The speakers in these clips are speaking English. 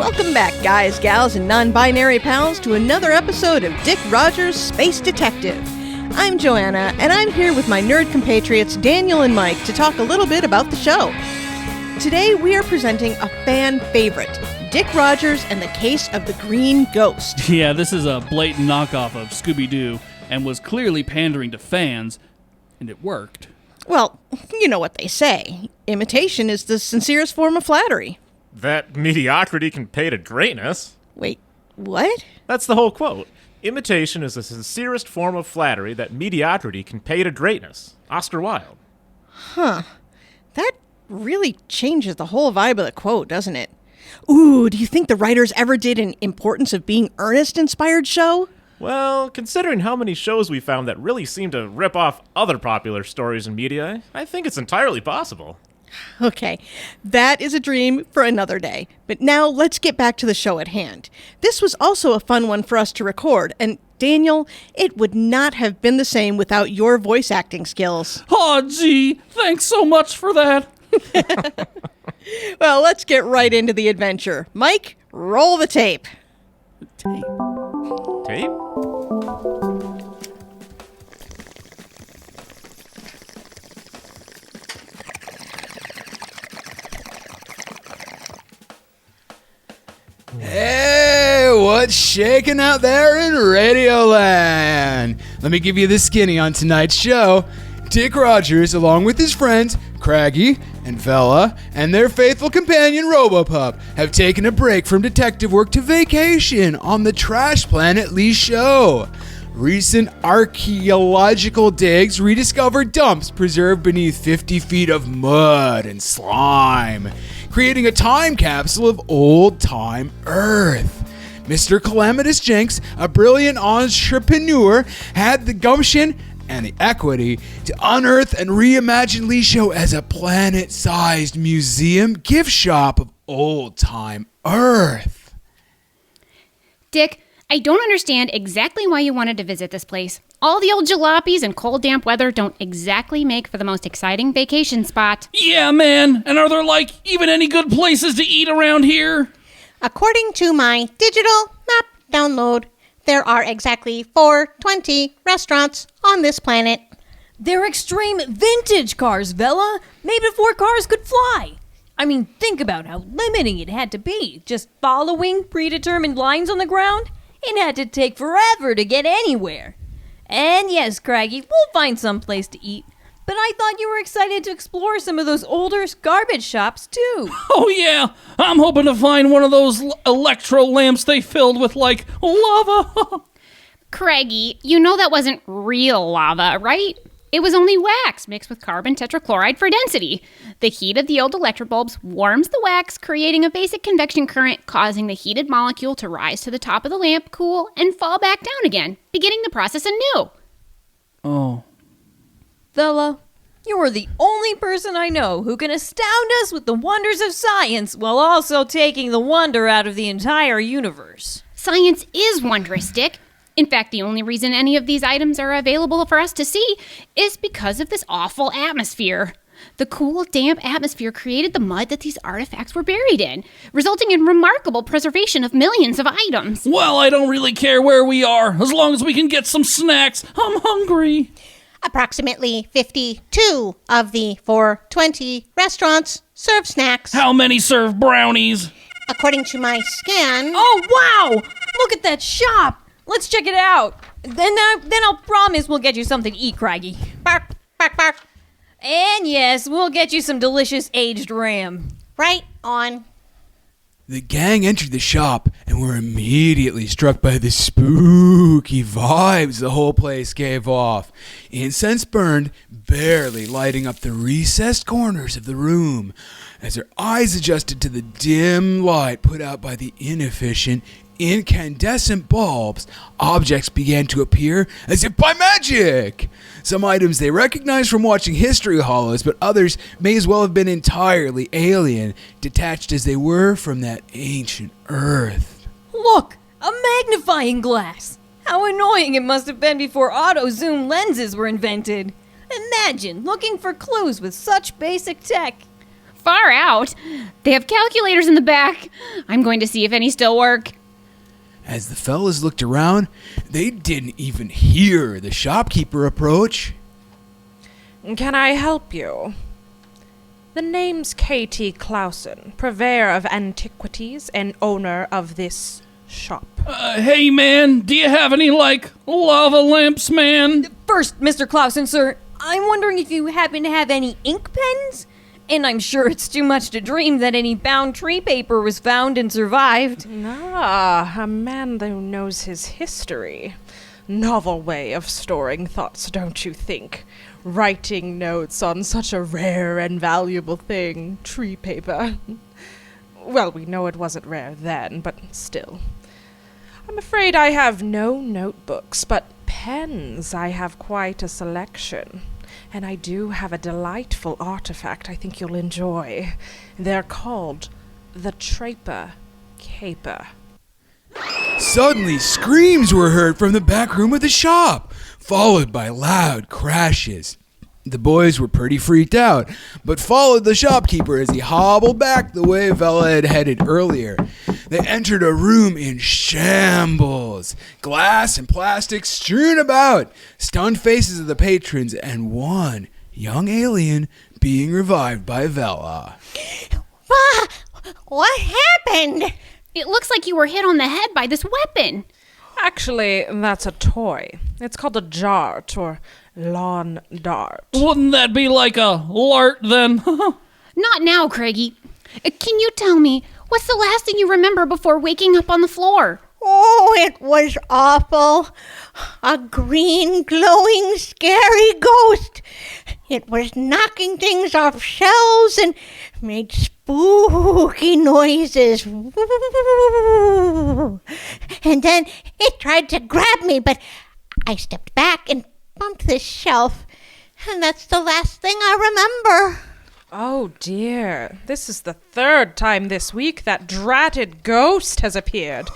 Welcome back, guys, gals, and non-binary pals, to another episode of Dick Rogers' Space Detective. I'm Joanna, and I'm here with my nerd compatriots Daniel and Mike to talk a little bit about the show. Today, we are presenting a fan favorite, Dick Rogers and the Case of the Green Ghost. Yeah, this is a blatant knockoff of Scooby-Doo, and was clearly pandering to fans, and it worked. Well, you know what they say. Imitation is the sincerest form of flattery. That mediocrity can pay to greatness. Wait, what? That's the whole quote. Imitation is the sincerest form of flattery that mediocrity can pay to greatness. Oscar Wilde. Huh. That really changes the whole vibe of the quote, doesn't it? Ooh, do you think the writers ever did an Importance of Being Earnest-inspired show? Well, considering how many shows we found that really seem to rip off other popular stories in media, I think it's entirely possible. Okay, that is a dream for another day. But now let's get back to the show at hand. This was also a fun one for us to record, and Daniel, it would not have been the same without your voice acting skills. Oh, gee, thanks so much for that. Well, let's get right into the adventure. Mike, roll the tape. Tape? Tape? Hey, what's shaking out there in Radioland? Let me give you the skinny on tonight's show. Dick Rogers, along with his friends Craggy and Vella and their faithful companion Robopup, have taken a break from detective work to vacation on the Trash Planet Lee show. Recent archaeological digs rediscovered dumps preserved beneath 50 feet of mud and slime, creating a time capsule of old-time Earth. Mr. Calamitous Jenks, a brilliant entrepreneur, had the gumption and the equity to unearth and reimagine Lee Show as a planet-sized museum gift shop of old-time Earth. Dick, I don't understand exactly why you wanted to visit this place. All the old jalopies and cold, damp weather don't exactly make for the most exciting vacation spot. Yeah, man, and are there, even any good places to eat around here? According to my digital map download, there are exactly 420 restaurants on this planet. They're extreme vintage cars, Vella, made before cars could fly. I mean, think about how limiting it had to be. Just following predetermined lines on the ground. It had to take forever to get anywhere. And yes, Craggy, we'll find some place to eat. But I thought you were excited to explore some of those older garbage shops, too. Oh, yeah. I'm hoping to find one of those electro lamps they filled with, lava. Craggy, you know that wasn't real lava, right? It was only wax mixed with carbon tetrachloride for density. The heat of the old electric bulbs warms the wax, creating a basic convection current, causing the heated molecule to rise to the top of the lamp, cool, and fall back down again, beginning the process anew. Oh. Vella, you are the only person I know who can astound us with the wonders of science while also taking the wonder out of the entire universe. Science is wondrous, Dick. In fact, the only reason any of these items are available for us to see is because of this awful atmosphere. The cool, damp atmosphere created the mud that these artifacts were buried in, resulting in remarkable preservation of millions of items. Well, I don't really care where we are, as long as we can get some snacks. I'm hungry. Approximately 52 of the 420 restaurants serve snacks. How many serve brownies? According to my scan... Oh, wow! Look at that shop! Let's check it out. Then I'll promise we'll get you something to eat, Craggy. Bark, bark, bark. And yes, we'll get you some delicious aged ram. Right on. The gang entered the shop and were immediately struck by the spooky vibes the whole place gave off. Incense burned, barely lighting up the recessed corners of the room. As their eyes adjusted to the dim light put out by the inefficient, incandescent bulbs, objects began to appear as if by magic. Some items they recognized from watching History Hollows, but others may as well have been entirely alien, detached as they were from that ancient Earth. Look, a magnifying glass. How annoying it must have been before auto-zoom lenses were invented. Imagine looking for clues with such basic tech. Far out. They have calculators in the back. I'm going to see if any still work. As the fellas looked around, they didn't even hear the shopkeeper approach. Can I help you? The name's K.T. Clausen, purveyor of antiquities and owner of this shop. Hey, man, do you have any, lava lamps, man? First, Mr. Clausen, sir, I'm wondering if you happen to have any ink pens? And I'm sure it's too much to dream that any bound tree paper was found and survived. Ah, a man who knows his history. Novel way of storing thoughts, don't you think? Writing notes on such a rare and valuable thing, tree paper. Well, we know it wasn't rare then, but still. I'm afraid I have no notebooks, but pens I have quite a selection. And I do have a delightful artifact I think you'll enjoy. They're called the Traper Caper. Suddenly, screams were heard from the back room of the shop, followed by loud crashes. The boys were pretty freaked out, but followed the shopkeeper as he hobbled back the way Vela had headed earlier. They entered a room in shambles, glass and plastic strewn about, stunned faces of the patrons, and one young alien being revived by Vela. What happened? It looks like you were hit on the head by this weapon. Actually, that's a toy. It's called a jart, or lawn dart. Wouldn't that be like a lart, then? Not now, Craigie. Can you tell me, what's the last thing you remember before waking up on the floor? Oh, it was awful. A green, glowing, scary ghost. It was knocking things off shelves and made spooky noises. And then it tried to grab me, but I stepped back and bumped the shelf. And that's the last thing I remember. Oh dear, this is the third time this week that dratted ghost has appeared.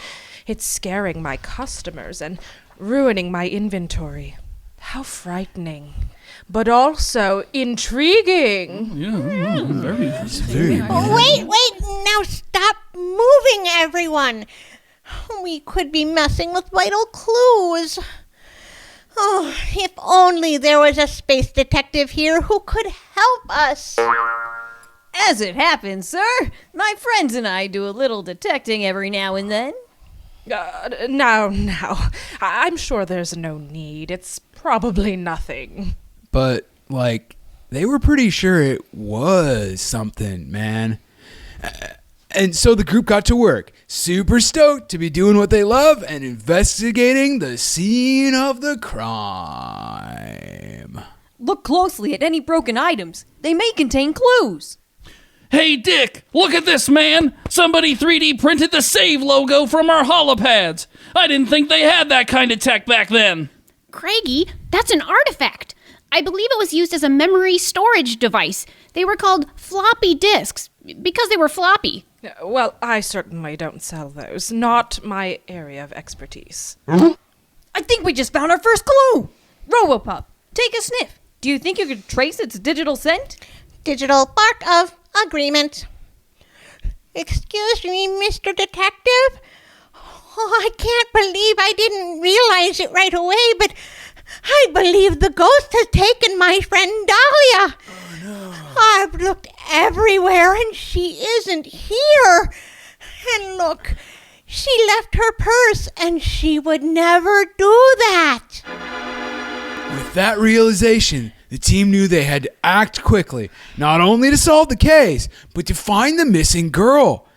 It's scaring my customers and ruining my inventory. How frightening, but also intriguing. Very. Wait, now stop moving, everyone. We could be messing with vital clues. Oh, if only there was a space detective here who could help us. As it happens, sir, my friends and I do a little detecting every now and then. Now, I'm sure there's no need. It's probably nothing. But, they were pretty sure it was something, man. And so the group got to work, super stoked to be doing what they love and investigating the scene of the crime. Look closely at any broken items. They may contain clues. Hey, Dick, look at this, man. Somebody 3D printed the save logo from our holopads. I didn't think they had that kind of tech back then. Craigie, that's an artifact. I believe it was used as a memory storage device. They were called floppy disks because they were floppy. Well, I certainly don't sell those. Not my area of expertise. I think we just found our first clue. Robopup, take a sniff. Do you think you could trace its digital scent? Digital bark of agreement. Excuse me, Mr. Detective? Oh, I can't believe I didn't realize it right away, but I believe the ghost has taken my friend Dahlia. Oh, no. I've looked everywhere and she isn't here. And look, she left her purse and she would never do that. With that realization, the team knew they had to act quickly, not only to solve the case, but to find the missing girl.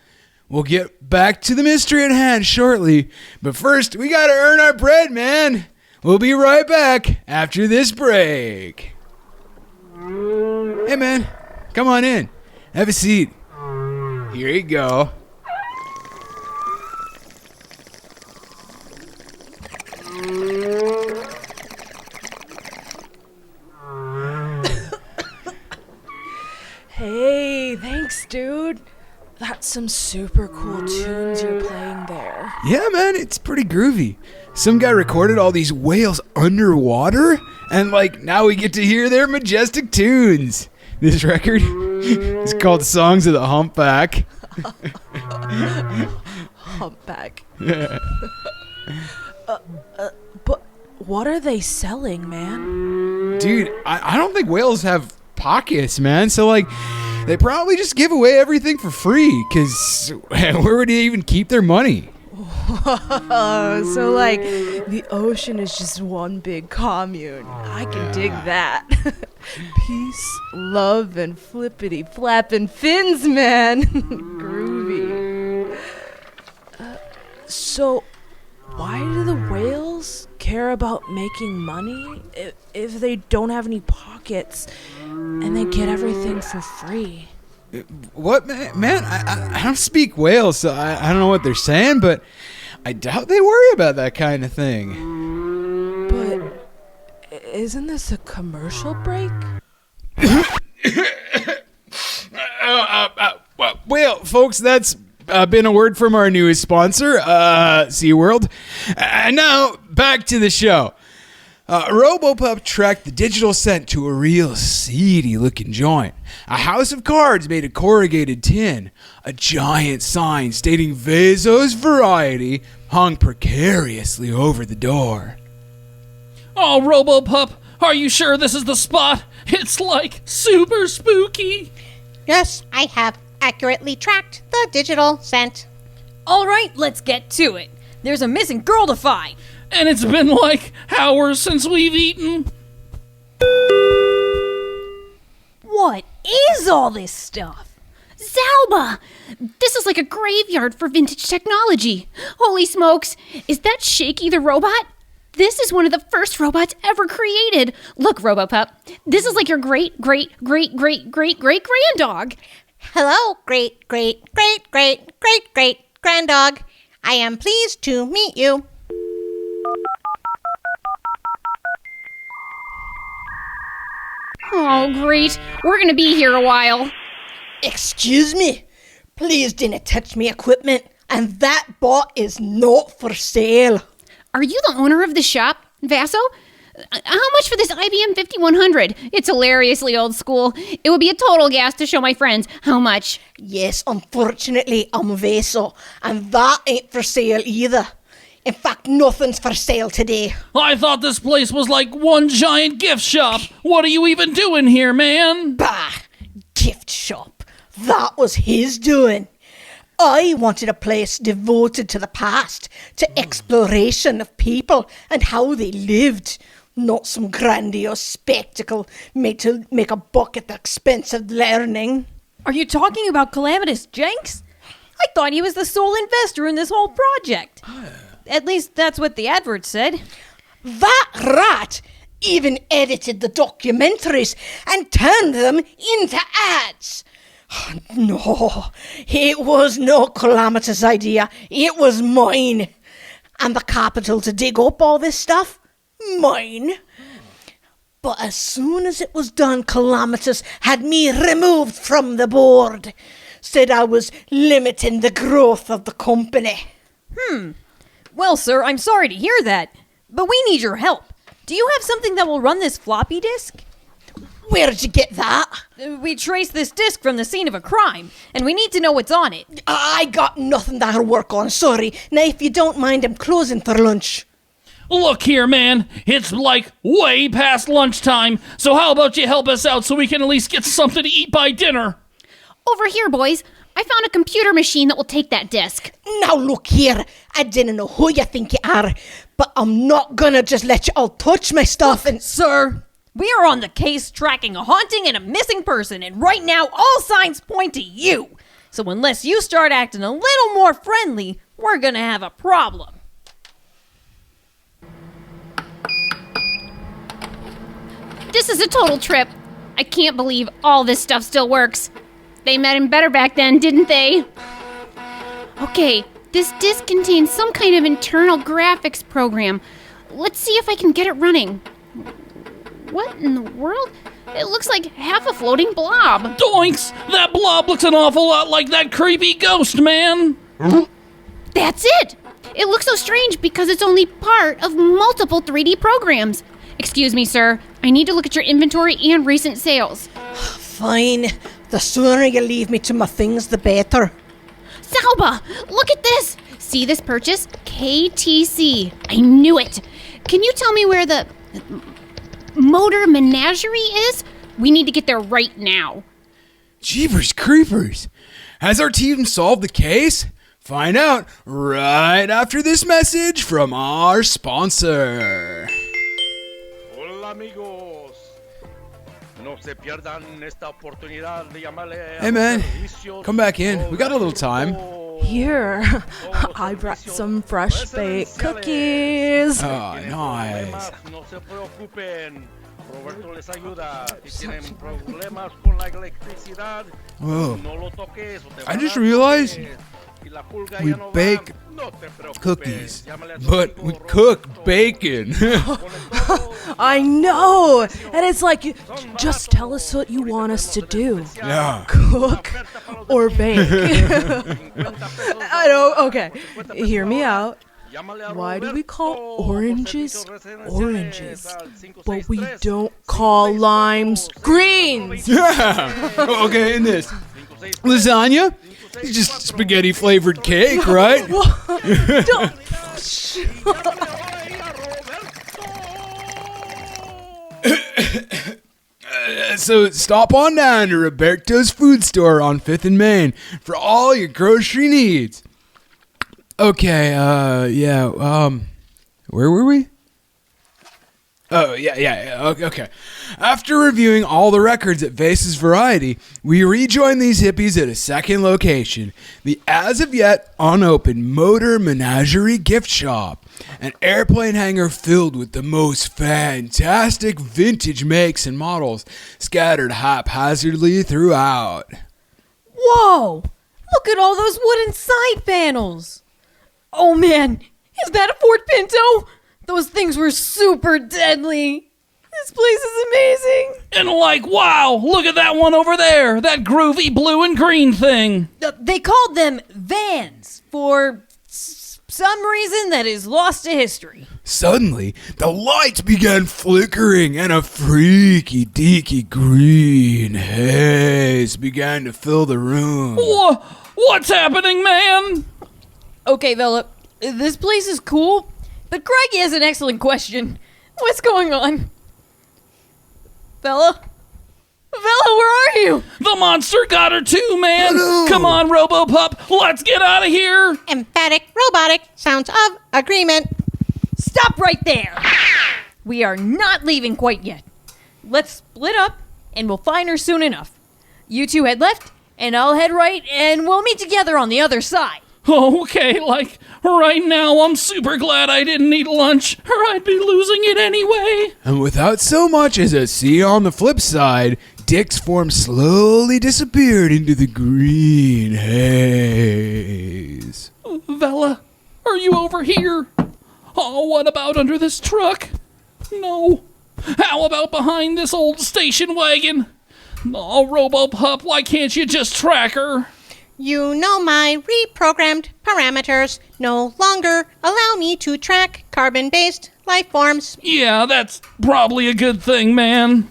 We'll get back to the mystery at hand shortly, but first, we gotta earn our bread, man. We'll be right back after this break. Hey, man, come on in. Have a seat. Here you go. Hey, thanks, dude. That's some super cool tunes you're playing there. Yeah, man, it's pretty groovy. Some guy recorded all these whales underwater, and now we get to hear their majestic tunes. This record, It's called Songs of the Humpback. Humpback. But what are they selling, man? Dude, I don't think whales have pockets, man. So, like, they probably just give away everything for free, because where would they even keep their money? So, like, the ocean is just one big commune. I can dig that. Peace, love, and flippity flapping fins, man. Groovy. So, why do the whales care about making money if they don't have any pockets and they get everything for free? What, man? I don't speak whale, so I don't know what they're saying, but I doubt they worry about that kind of thing. But isn't this a commercial break? Well, folks, that's been a word from our newest sponsor, SeaWorld. And now, back to the show. RoboPup tracked the digital scent to a real seedy-looking joint. A house of cards made of corrugated tin. A giant sign stating Vezo's Variety hung precariously over the door. Oh, RoboPup, are you sure this is the spot? It's like super spooky. Yes, I have accurately tracked the digital scent. All right, let's get to it. There's a missing girl to find. And it's been like hours since we've eaten. What is all this stuff? Zalba! This is like a graveyard for vintage technology. Holy smokes, is that Shaky the robot? This is one of the first robots ever created. Look, RoboPup, this is like your great-great-great-great-great-great-great-granddog. Hello, great-great-great-great-great-great-granddog. I am pleased to meet you. Oh, great. We're gonna be here a while. Excuse me. Please didn't touch me equipment, and that bot is not for sale. Are you the owner of the shop, Vaso? How much for this IBM 5100? It's hilariously old school. It would be a total gas to show my friends. How much? Yes, unfortunately, I'm Vaso, and that ain't for sale either. In fact, nothing's for sale today. I thought this place was like one giant gift shop. What are you even doing here, man? Bah! Gift shop. That was his doing. I wanted a place devoted to the past, to exploration of people and how they lived. Not some grandiose spectacle made to make a buck at the expense of learning. Are you talking about Calamitous Jenks? I thought he was the sole investor in this whole project. At least that's what the advert said. That rat even edited the documentaries and turned them into ads. No, it was not Calamitous' idea. It was mine. And the capital to dig up all this stuff? Mine. But as soon as it was done, Calamitous had me removed from the board. Said I was limiting the growth of the company. Well, sir, I'm sorry to hear that, but we need your help. Do you have something that will run this floppy disk? Where'd you get that? We traced this disk from the scene of a crime, and we need to know what's on it. I got nothing that'll work on, sorry. Now, if you don't mind, I'm closing for lunch. Look here, man. It's like way past lunchtime, so how about you help us out so we can at least get something to eat by dinner? Over here, boys. I found a computer machine that will take that disk. Now look here, I didn't know who you think you are, but I'm not gonna just let you all touch my stuff and... Sir, we are on the case tracking a haunting and a missing person, and right now all signs point to you. So unless you start acting a little more friendly, we're gonna have a problem. This is a total trip. I can't believe all this stuff still works. They met him better back then, didn't they? Okay, this disk contains some kind of internal graphics program. Let's see if I can get it running. What in the world? It looks like half a floating blob. Doinks! That blob looks an awful lot like that creepy ghost, man! That's it! It looks so strange because it's only part of multiple 3D programs. Excuse me, sir. I need to look at your inventory and recent sales. Fine. The sooner you leave me to my things, the better. Salba, look at this. See this purchase? KTC. I knew it. Can you tell me where the motor menagerie is? We need to get there right now. Jeepers creepers. Has our team solved the case? Find out right after this message from our sponsor. Hola amigos. No se pierdan esta oportunidad de llamarle. Hey man, come back in. We got a little time. Here, I brought some fresh baked cookies. Oh, nice. No se preocupen. Roberto les ayuda. Si tienen problemas con la electricidad, Whoa. no lo toques. I just realized we bake cookies, but we cook bacon. I know. And it's like, just tell us what you want us to do. Yeah. Cook or bake. I know. Okay. Hear me out. Why do we call oranges oranges, but we don't call limes greens? Yeah. Okay, and this lasagna. It's just spaghetti flavored cake, right? Don't. So stop on down to Roberto's food store on 5th and Main for all your grocery needs. Okay, where were we? Oh, yeah, okay. After reviewing all the records at Vase's Variety, we rejoin these hippies at a second location, the as-of-yet unopened Motor Menagerie gift shop, an airplane hangar filled with the most fantastic vintage makes and models scattered haphazardly throughout. Whoa! Look at all those wooden side panels! Oh man, is that a Ford Pinto? Those things were super deadly. This place is amazing. And like, wow, look at that one over there. That groovy blue and green thing. They called them vans for some reason that is lost to history. Suddenly, the lights began flickering and a freaky deaky green haze began to fill the room. What's happening, man? Okay, Vella, this place is cool, but Craigie has an excellent question. What's going on? Vella? Vella, where are you? The monster got her too, man. Come on, Robo-Pup, let's get out of here. Emphatic, robotic, sounds of agreement. Stop right there! We are not leaving quite yet. Let's split up, and we'll find her soon enough. You two head left, and I'll head right, and we'll meet together on the other side. Okay, like, right now I'm super glad I didn't eat lunch, or I'd be losing it anyway. And without so much as a C on the flip side, Dick's form slowly disappeared into the green haze. Vella, are you over here? Oh, what about under this truck? No. How about behind this old station wagon? Oh, Robo-Pup, why can't you just track her? You know my reprogrammed parameters no longer allow me to track carbon-based life forms. Yeah, that's probably a good thing, man.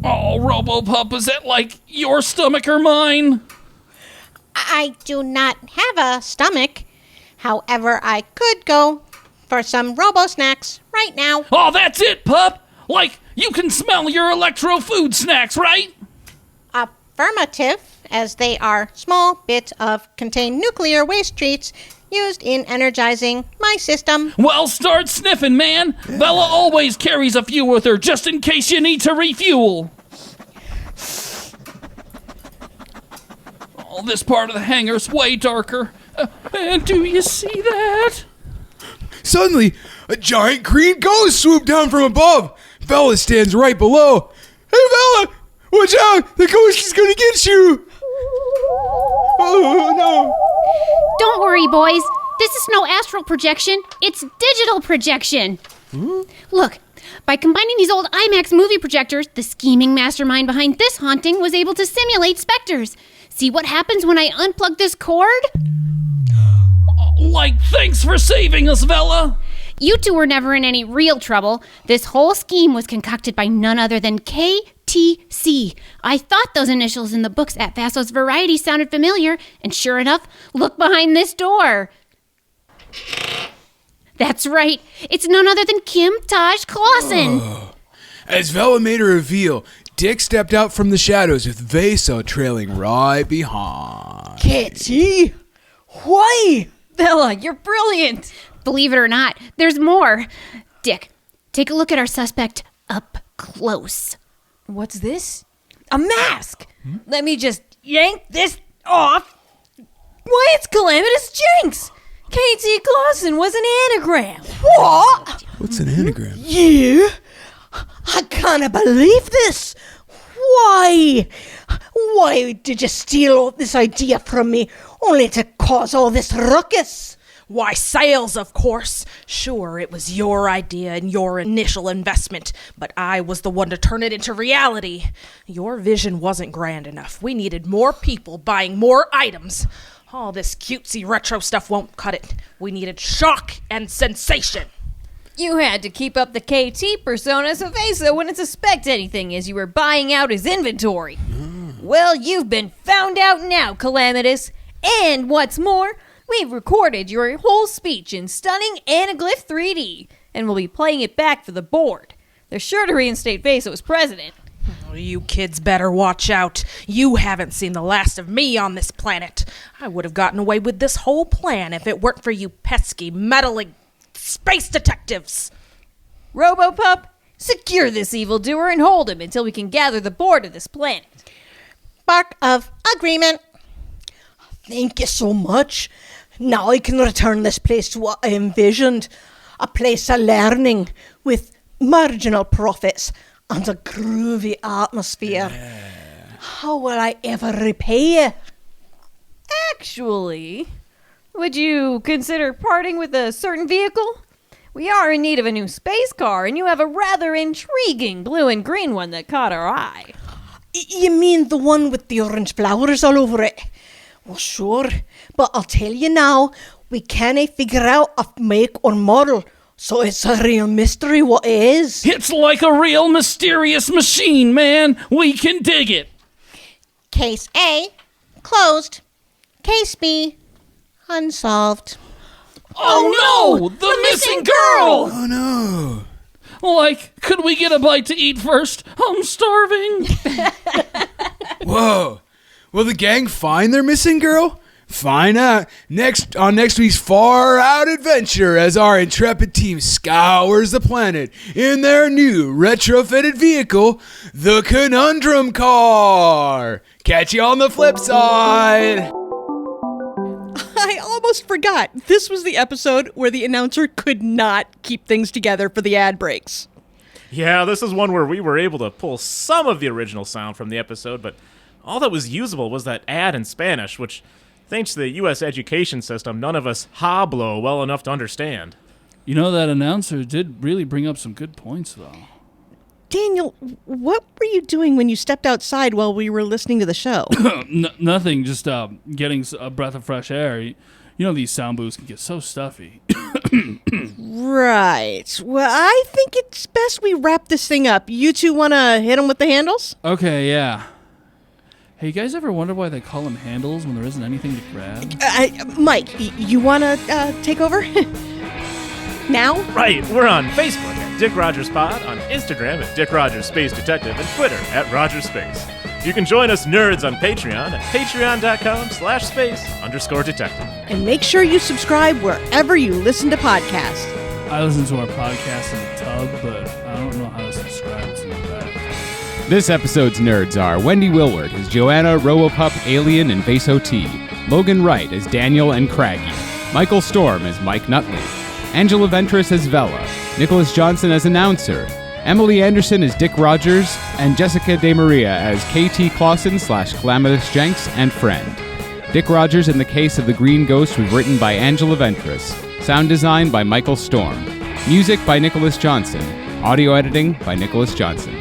Oh, Robo-Pup, is that like your stomach or mine? I do not have a stomach. However, I could go for some robo-snacks right now. Oh, that's it, pup! Like, you can smell your electro-food snacks, right? Affirmative, as they are small bits of contained nuclear waste treats used in energizing my system. Well, start sniffing, man. Bella always carries a few with her just in case you need to refuel. Oh, this part of the hangar's way darker. And do you see that? Suddenly, a giant green ghost swooped down from above. Bella stands right below. Hey, Bella! Watch out! The ghost is gonna get you! Oh, no. Don't worry, boys. This is no astral projection. It's digital projection. Look, by combining these old IMAX movie projectors, the scheming mastermind behind this haunting was able to simulate specters. See what happens when I unplug this cord? Like, thanks for saving us, Vella. You two were never in any real trouble. This whole scheme was concocted by none other than KTC. I thought those initials in the books at Vasso's Variety sounded familiar, and sure enough, look behind this door. That's right. It's none other than Kim Taj Clausen. As Vela made a reveal, Dick stepped out from the shadows with Vaso trailing right behind. Katie, why? Bella, you're brilliant. Believe it or not, there's more. Dick, take a look at our suspect up close. What's this? A mask. Let me just yank this off. Why, it's Calamitous Jinx. K.T. Clausen was an anagram. What? What's an anagram? You? I can't believe this. Why? Why did you steal this idea from me only to cause all this ruckus? Why, sales, of course. Sure, it was your idea and your initial investment, but I was the one to turn it into reality. Your vision wasn't grand enough. We needed more people buying more items. All this cutesy retro stuff won't cut it. We needed shock and sensation. You had to keep up the KT persona so Vaso wouldn't suspect anything as you were buying out his inventory. Well, you've been found out now, Calamitous. And what's more, we've recorded your whole speech in stunning anaglyph 3D, and we'll be playing it back for the board. They're sure to reinstate Vaso as president. Oh, you kids better watch out. You haven't seen the last of me on this planet. I would have gotten away with this whole plan if it weren't for you pesky, meddling space detectives. Robopup, secure this evildoer and hold him until we can gather the board of this planet. Bark of agreement. Thank you so much. Now I can return this place to what I envisioned. A place of learning with marginal profits and a groovy atmosphere. How will I ever repay you? Actually, would you consider parting with a certain vehicle? We are in need of a new space car, and you have a rather intriguing blue and green one that caught our eye. You mean the one with the orange flowers all over it? Well, sure. But I'll tell you now, we can't figure out a make or model. So it's a real mystery what it is. It's like a real mysterious machine, man. We can dig it. Case A, closed. Case B, unsolved. Oh no! The missing girl! Oh no. Like, could we get a bite to eat first? I'm starving. Whoa. Will the gang find their missing girl? Find out next week's Far Out Adventure as our intrepid team scours the planet in their new retrofitted vehicle, the Conundrum Car. Catch you on the flip side. I almost forgot. This was the episode where the announcer could not keep things together for the ad breaks. Yeah, this is one where we were able to pull some of the original sound from the episode, but all that was usable was that ad in Spanish, which, thanks to the U.S. education system, none of us hablo well enough to understand. You know, that announcer did really bring up some good points, though. Daniel, what were you doing when you stepped outside while we were listening to the show? Nothing, just getting a breath of fresh air. You know these sound booths can get so stuffy. Right. Well, I think it's best we wrap this thing up. You two want to hit them with the handles? Okay, yeah. Hey, you guys ever wonder why they call them handles when there isn't anything to grab? Mike, you want to take over? Now? Right, we're on Facebook at Dick Rogers Pod, on Instagram at Dick Rogers Space Detective, and Twitter at Rogers Space. You can join us nerds on Patreon at patreon.com/space_detective. And make sure you subscribe wherever you listen to podcasts. I listen to our podcast in the tub, but I don't know how to subscribe to that. This episode's nerds are Wendy Willward as Joanna, Robopup, Alien, and Vaso T, Logan Wright as Daniel and Craggy, Michael Storm as Mike Nutley, Angela Ventris as Vela, Nicholas Johnson as announcer, Emily Anderson as Dick Rogers, and Jessica De Maria as KT Clausen / Calamitous Jenks and friend. Dick Rogers in the Case of the Green Ghost was written by Angela Ventris. Sound design by Michael Storm. Music by Nicholas Johnson. Audio editing by Nicholas Johnson.